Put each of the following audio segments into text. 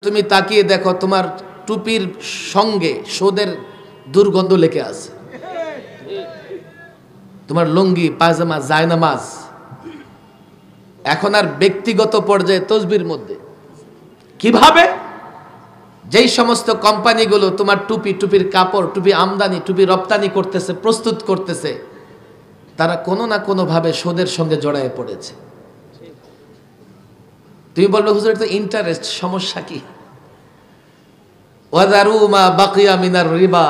তুমি তাকিয়ে দেখো তোমার টুপির সঙ্গে সুদের দুর্গন্ধ লেগে আছে। তোমার লুঙ্গি, পায়জামা, জায়নামাজ এখন আর ব্যক্তিগত পর্যায়ে তসবির মধ্যে। কিভাবে? যেই সমস্ত কোম্পানিগুলো তোমার টুপির কাপড়, টুপি আমদানি, টুপি রপ্তানি করতেছে, প্রস্তুত করতেছে, তারা কোনো না কোনো ভাবে সুদের সঙ্গে জড়ায় পড়েছে। তুমি বলবে হুজুর এটা ইন্টারেস্ট, সমস্যা কি? ওয়াদারু মা বাকিয়া মিনার রিবা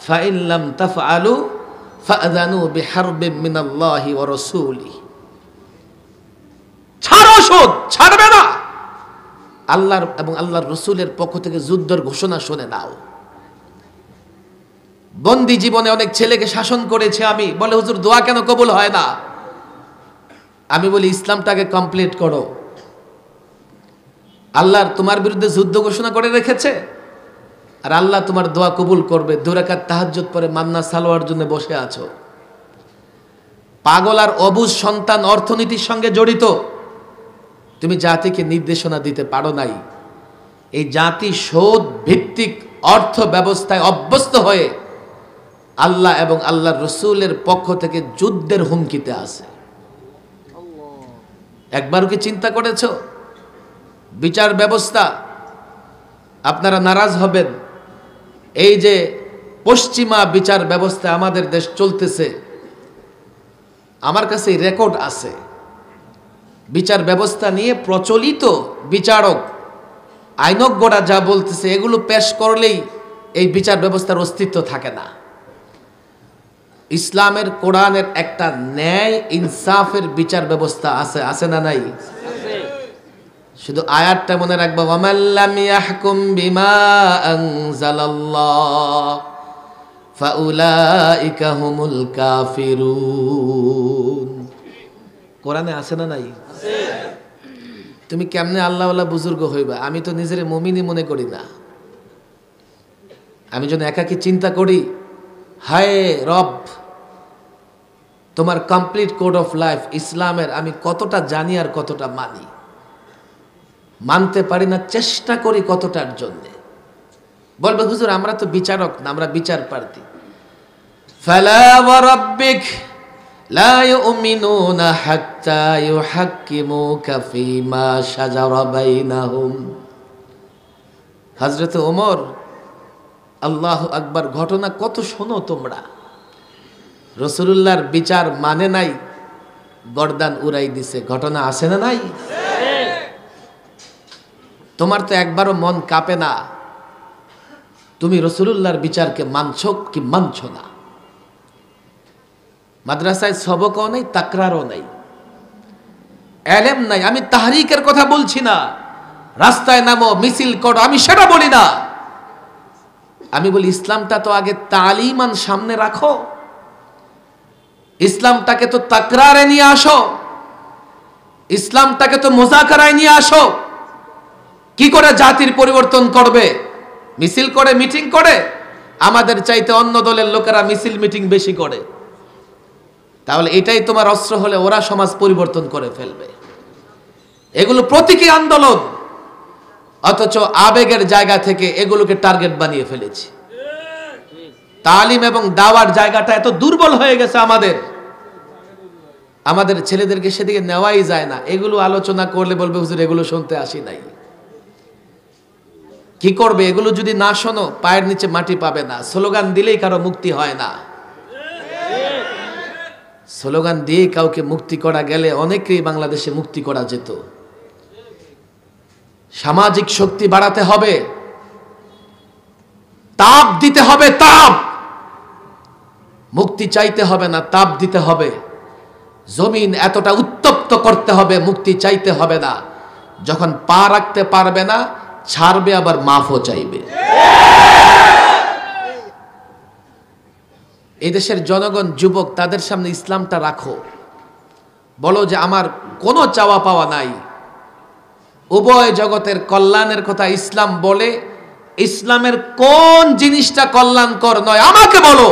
ফাইন লাম তাফআলু ফাআযানু বিহারবিম মিনাল্লাহি ওয়া রাসূলিহি। ছাড়ো, সুদ ছাড়বে না, আল্লাহর এবং আল্লাহর রাসূলের পক্ষ থেকে যুদ্ধের ঘোষণা শুনে নাও। বন্দি জীবনে অনেক ছেলেকে শাসন করেছে আমি, বলে হুজুর দোয়া কেন কবুল হয় না? আমি বলি ইসলামটাকে কমপ্লিট করো। আল্লাহর তোমার বিরুদ্ধে যুদ্ধ ঘোষণা করে রেখেছে, আর আল্লাহ তোমার দোয়া কবুল করবে। 2 রাকাত তাহাজ্জুদ পরে মান্না সালোয়ার জন্য বসে আছো। পাগল আর অবুঝ সন্তান অর্থনীতির সঙ্গে জড়িত, তুমি জাতিকে নির্দেশনা দিতে পারো নাই। এই জাতি সুদ ভিত্তিক অর্থ ব্যবস্থায় অভ্যস্ত হয়ে আল্লাহ এবং আল্লাহর রাসূলের পক্ষ থেকে যুদ্ধের হুমকিতে আছে। একবারও কি চিন্তা করেছো? বিচার ব্যবস্থা, আপনারা নারাজ হবেন, এই যে পশ্চিমা বিচার ব্যবস্থা আমাদের দেশ চলতেছে, আমার কাছে রেকর্ড আছে। বিচার ব্যবস্থা নিয়ে প্রচলিত বিচারক, আইনজ্ঞরা যা বলতেছে এগুলো পেশ করলেই এই বিচার ব্যবস্থার অস্তিত্ব থাকে না। ইসলামের, কোরআনের একটা ন্যায় ইনসাফের বিচার ব্যবস্থা আছে, আছে না নাই? শুধু আয়াতটা মনে রাখবো, ওয়ামাল্লাম ইয়াহকুম বিমা আনজালাল্লাহ ফাউলাইকা হুমুল কাফিরুন। কোরআনে আছে না নাই? তুমি কেমনে আল্লাহওয়ালা বুজুর্গ হইবা? আমি তো নিজের মুমিনই মনে করি না। আমি যখন একাকী চিন্তা করি, হায় রব, তোমার কমপ্লিট কোড অফ লাইফ ইসলামের আমি কতটা জানি আর কতটা মানি, মানতে পারি না, চেষ্টা করি কতটার জন্যে। বলবে হুজুর আমরা তো বিচারক না, আমরা বিচার প্রার্থী। ফালা ওয়া রাব্বিক লা ইউমিনুনা হাত্তা ইউহাক্কিমুকা ফীমা শাজারা বাইনাহুম। হযরত ওমর, আল্লাহু আকবার, ঘটনা কত শোনো তোমরা। রাসূলুল্লাহর বিচার মানে নাই, গর্দান উড়াই দিছে। ঘটনা আছে না নাই? তোমার তো একবারও মন কাঁপে না, তুমি রাসূলুল্লাহর বিচারকে মানছো কি মানছো না? মাদ্রাসায় সবকও নেই, তাকরারও নেই, এলেম নাই। আমি তাহরিকের কথা বলছি না, রাস্তায় নামো, মিছিল করো, আমি সেটা বলি না। আমি বলি ইসলামটা তো আগে তালিমান সামনে রাখো, ইসলামটাকে তো তাকরারে নিয়ে আসো, ইসলামটাকে তো মুযাকারায় নিয়ে আসো। কি করে জাতির পরিবর্তন করবে? মিছিল করে, মিটিং করে? আমাদের চাইতে অন্য দলের লোকেরা মিছিল মিটিং বেশি করে। তাহলে এটাই তোমার অস্ত্র হলে ওরা সমাজ পরিবর্তন করে ফেলবে। এগুলো প্রতীকী আন্দোলন, অথচ আবেগের জায়গা থেকে এগুলোকে টার্গেট বানিয়ে ফেলেছি। তালিম এবং দাওয়ার জায়গাটা এত দুর্বল হয়ে গেছে আমাদের ছেলেদেরকে সেদিকে নেওয়াই যায় না। এগুলো আলোচনা করলে বলবে হুজুর এগুলো শুনতে আসি নাই। কি করবে? এগুলো যদি না শোনো, পায়ের নিচে মাটি পাবে না। স্লোগান দিলেই কারো মুক্তি হয় না। স্লোগান দিয়ে কাউকে মুক্তি করা গেলে অনেকেই বাংলাদেশে মুক্তি করা যেত। সামাজিক শক্তি বাড়াতে হবে, তাপ দিতে হবে, তাপ। মুক্তি চাইতে হবে না, তাপ দিতে হবে। জমিন এতটা উত্তপ্ত করতে হবে, মুক্তি চাইতে হবে না। যখন পা রাখতে পারবে না, ছাড়বে, আবার মাফও চাইবে। এই দেশের জনগণ, যুবক, তাদের সামনে ইসলামটা রাখো। বলো যে আমার কোনো চাওয়া পাওয়া নাই, উভয় জগতের কল্যাণের কথা ইসলাম বলে। ইসলামের কোন জিনিসটা কল্যাণকর নয় আমাকে বলো।